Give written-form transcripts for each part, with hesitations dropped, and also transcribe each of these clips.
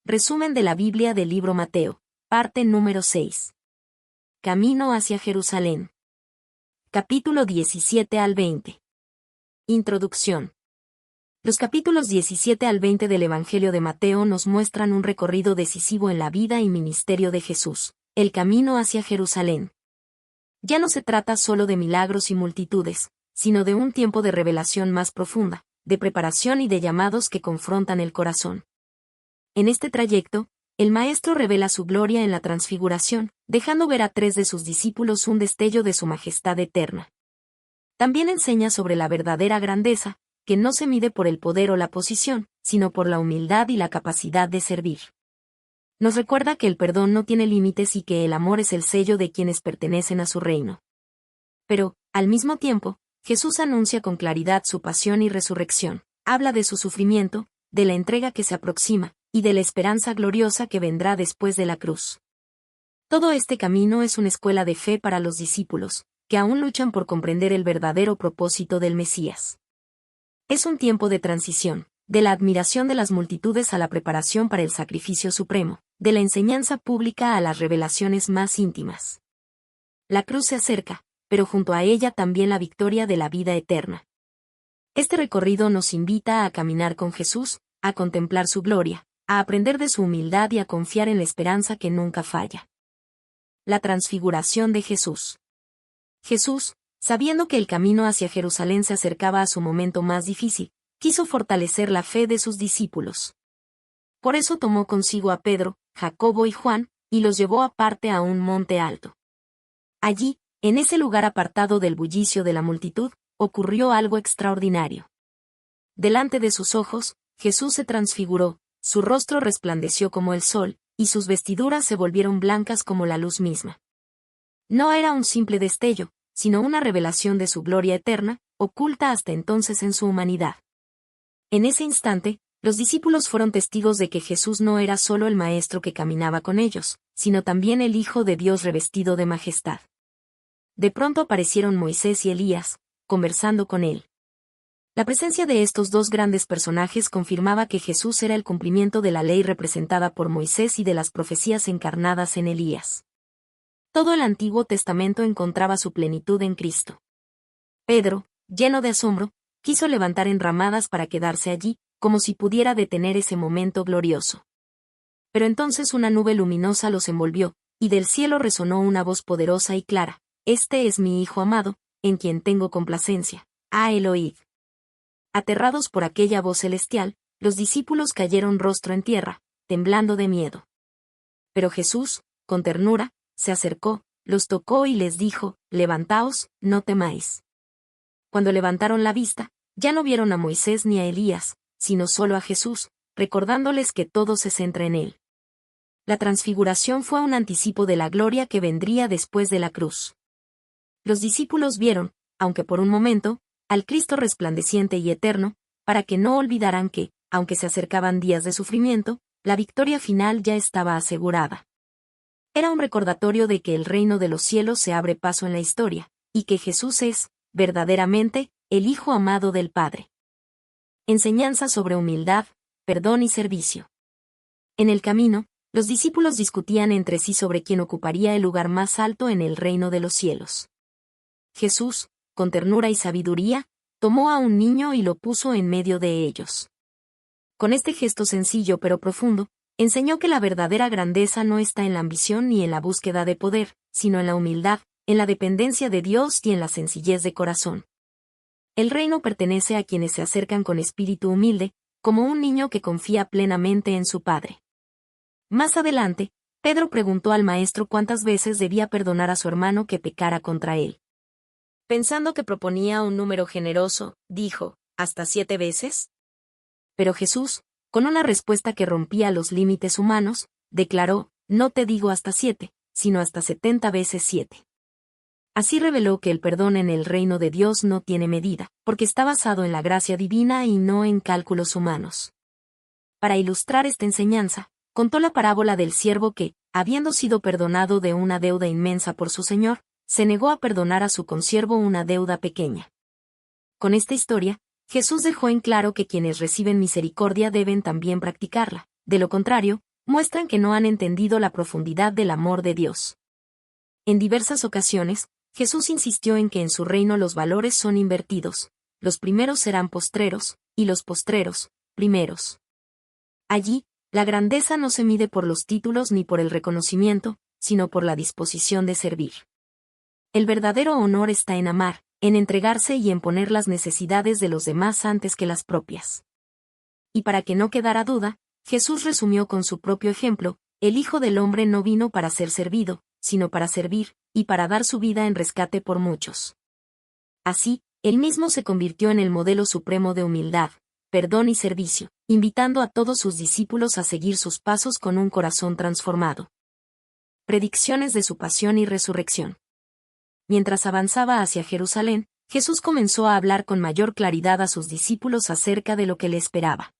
Resumen de la Biblia del libro Mateo, parte número 6. Camino hacia Jerusalén. Capítulo 17 al 20. Introducción. Los capítulos 17 al 20 del Evangelio de Mateo nos muestran un recorrido decisivo en la vida y ministerio de Jesús, el camino hacia Jerusalén. Ya no se trata solo de milagros y multitudes, sino de un tiempo de revelación más profunda, de preparación y de llamados que confrontan el corazón. En este trayecto, el Maestro revela su gloria en la transfiguración, dejando ver a 3 de sus discípulos un destello de su majestad eterna. También enseña sobre la verdadera grandeza, que no se mide por el poder o la posición, sino por la humildad y la capacidad de servir. Nos recuerda que el perdón no tiene límites y que el amor es el sello de quienes pertenecen a su reino. Pero, al mismo tiempo, Jesús anuncia con claridad su pasión y resurrección, habla de su sufrimiento, de la entrega que se aproxima, y de la esperanza gloriosa que vendrá después de la cruz. Todo este camino es una escuela de fe para los discípulos, que aún luchan por comprender el verdadero propósito del Mesías. Es un tiempo de transición, de la admiración de las multitudes a la preparación para el sacrificio supremo, de la enseñanza pública a las revelaciones más íntimas. La cruz se acerca, pero junto a ella también la victoria de la vida eterna. Este recorrido nos invita a caminar con Jesús, a contemplar su gloria, a aprender de su humildad y a confiar en la esperanza que nunca falla. La transfiguración de Jesús. Jesús, sabiendo que el camino hacia Jerusalén se acercaba a su momento más difícil, quiso fortalecer la fe de sus discípulos. Por eso tomó consigo a Pedro, Jacobo y Juan, y los llevó aparte a un monte alto. Allí, en ese lugar apartado del bullicio de la multitud, ocurrió algo extraordinario. Delante de sus ojos, Jesús se transfiguró, su rostro resplandeció como el sol, y sus vestiduras se volvieron blancas como la luz misma. No era un simple destello, sino una revelación de su gloria eterna, oculta hasta entonces en su humanidad. En ese instante, los discípulos fueron testigos de que Jesús no era solo el Maestro que caminaba con ellos, sino también el Hijo de Dios revestido de majestad. De pronto aparecieron Moisés y Elías, conversando con él. La presencia de estos dos grandes personajes confirmaba que Jesús era el cumplimiento de la ley representada por Moisés y de las profecías encarnadas en Elías. Todo el Antiguo Testamento encontraba su plenitud en Cristo. Pedro, lleno de asombro, quiso levantar enramadas para quedarse allí, como si pudiera detener ese momento glorioso. Pero entonces una nube luminosa los envolvió, y del cielo resonó una voz poderosa y clara: «Este es mi Hijo amado, en quien tengo complacencia, el oíd». Aterrados por aquella voz celestial, los discípulos cayeron rostro en tierra, temblando de miedo. Pero Jesús, con ternura, se acercó, los tocó y les dijo: «Levantaos, no temáis». Cuando levantaron la vista, ya no vieron a Moisés ni a Elías, sino solo a Jesús, recordándoles que todo se centra en él. La transfiguración fue un anticipo de la gloria que vendría después de la cruz. Los discípulos vieron, aunque por un momento, al Cristo resplandeciente y eterno, para que no olvidaran que, aunque se acercaban días de sufrimiento, la victoria final ya estaba asegurada. Era un recordatorio de que el reino de los cielos se abre paso en la historia, y que Jesús es, verdaderamente, el Hijo amado del Padre. Enseñanza sobre humildad, perdón y servicio. En el camino, los discípulos discutían entre sí sobre quién ocuparía el lugar más alto en el reino de los cielos. Jesús, con ternura y sabiduría, tomó a un niño y lo puso en medio de ellos. Con este gesto sencillo pero profundo, enseñó que la verdadera grandeza no está en la ambición ni en la búsqueda de poder, sino en la humildad, en la dependencia de Dios y en la sencillez de corazón. El reino pertenece a quienes se acercan con espíritu humilde, como un niño que confía plenamente en su Padre. Más adelante, Pedro preguntó al Maestro cuántas veces debía perdonar a su hermano que pecara contra él. Pensando que proponía un número generoso, dijo: ¿hasta 7 veces? Pero Jesús, con una respuesta que rompía los límites humanos, declaró: no te digo hasta 7, sino hasta 70 veces 7. Así reveló que el perdón en el reino de Dios no tiene medida, porque está basado en la gracia divina y no en cálculos humanos. Para ilustrar esta enseñanza, contó la parábola del siervo que, habiendo sido perdonado de una deuda inmensa por su señor, se negó a perdonar a su consiervo una deuda pequeña. Con esta historia, Jesús dejó en claro que quienes reciben misericordia deben también practicarla, de lo contrario, muestran que no han entendido la profundidad del amor de Dios. En diversas ocasiones, Jesús insistió en que en su reino los valores son invertidos, los primeros serán postreros, y los postreros, primeros. Allí, la grandeza no se mide por los títulos ni por el reconocimiento, sino por la disposición de servir. El verdadero honor está en amar, en entregarse y en poner las necesidades de los demás antes que las propias. Y para que no quedara duda, Jesús resumió con su propio ejemplo: el Hijo del Hombre no vino para ser servido, sino para servir, y para dar su vida en rescate por muchos. Así, él mismo se convirtió en el modelo supremo de humildad, perdón y servicio, invitando a todos sus discípulos a seguir sus pasos con un corazón transformado. Predicciones de su pasión y resurrección. Mientras avanzaba hacia Jerusalén, Jesús comenzó a hablar con mayor claridad a sus discípulos acerca de lo que le esperaba.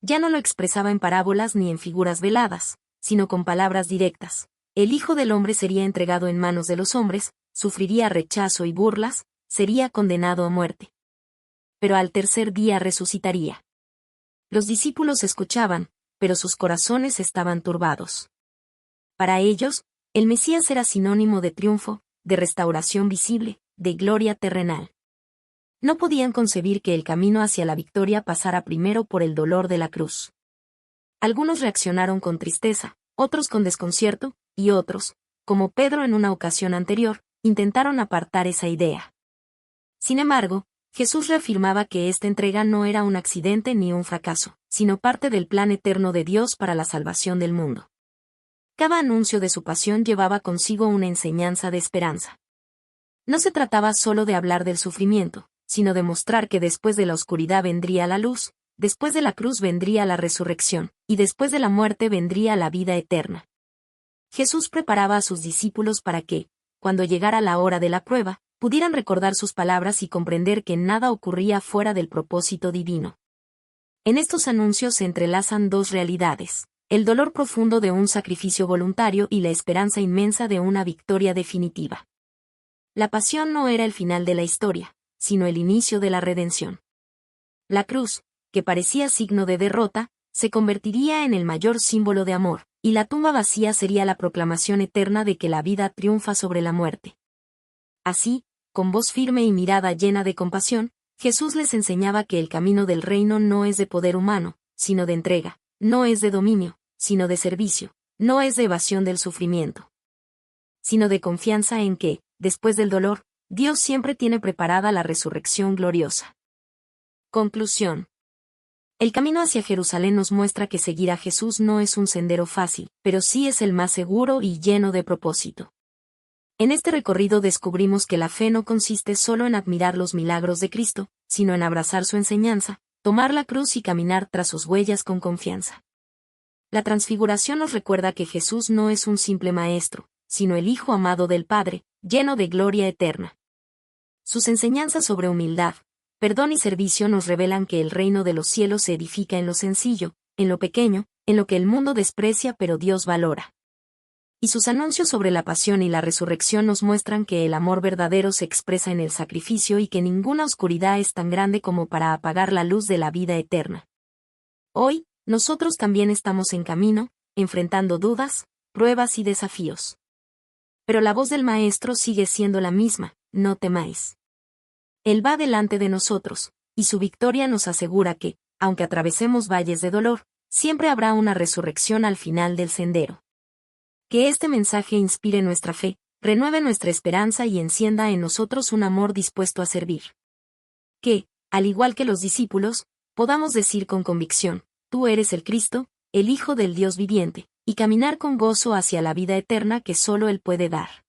Ya no lo expresaba en parábolas ni en figuras veladas, sino con palabras directas. El Hijo del Hombre sería entregado en manos de los hombres, sufriría rechazo y burlas, sería condenado a muerte. Pero al tercer día resucitaría. Los discípulos escuchaban, pero sus corazones estaban turbados. Para ellos, el Mesías era sinónimo de triunfo, de restauración visible, de gloria terrenal. No podían concebir que el camino hacia la victoria pasara primero por el dolor de la cruz. Algunos reaccionaron con tristeza, otros con desconcierto, y otros, como Pedro en una ocasión anterior, intentaron apartar esa idea. Sin embargo, Jesús reafirmaba que esta entrega no era un accidente ni un fracaso, sino parte del plan eterno de Dios para la salvación del mundo. Cada anuncio de su pasión llevaba consigo una enseñanza de esperanza. No se trataba solo de hablar del sufrimiento, sino de mostrar que después de la oscuridad vendría la luz, después de la cruz vendría la resurrección, y después de la muerte vendría la vida eterna. Jesús preparaba a sus discípulos para que, cuando llegara la hora de la prueba, pudieran recordar sus palabras y comprender que nada ocurría fuera del propósito divino. En estos anuncios se entrelazan dos realidades: el dolor profundo de un sacrificio voluntario y la esperanza inmensa de una victoria definitiva. La pasión no era el final de la historia, sino el inicio de la redención. La cruz, que parecía signo de derrota, se convertiría en el mayor símbolo de amor, y la tumba vacía sería la proclamación eterna de que la vida triunfa sobre la muerte. Así, con voz firme y mirada llena de compasión, Jesús les enseñaba que el camino del reino no es de poder humano, sino de entrega, no es de dominio, sino de servicio, no es de evasión del sufrimiento, sino de confianza en que, después del dolor, Dios siempre tiene preparada la resurrección gloriosa. Conclusión. El camino hacia Jerusalén nos muestra que seguir a Jesús no es un sendero fácil, pero sí es el más seguro y lleno de propósito. En este recorrido descubrimos que la fe no consiste solo en admirar los milagros de Cristo, sino en abrazar su enseñanza, tomar la cruz y caminar tras sus huellas con confianza. La transfiguración nos recuerda que Jesús no es un simple maestro, sino el Hijo amado del Padre, lleno de gloria eterna. Sus enseñanzas sobre humildad, perdón y servicio nos revelan que el reino de los cielos se edifica en lo sencillo, en lo pequeño, en lo que el mundo desprecia pero Dios valora. Y sus anuncios sobre la pasión y la resurrección nos muestran que el amor verdadero se expresa en el sacrificio y que ninguna oscuridad es tan grande como para apagar la luz de la vida eterna. Hoy, nosotros también estamos en camino, enfrentando dudas, pruebas y desafíos. Pero la voz del Maestro sigue siendo la misma: no temáis. Él va delante de nosotros, y su victoria nos asegura que, aunque atravesemos valles de dolor, siempre habrá una resurrección al final del sendero. Que este mensaje inspire nuestra fe, renueve nuestra esperanza y encienda en nosotros un amor dispuesto a servir. Que, al igual que los discípulos, podamos decir con convicción: tú eres el Cristo, el Hijo del Dios viviente, y caminar con gozo hacia la vida eterna que solo Él puede dar.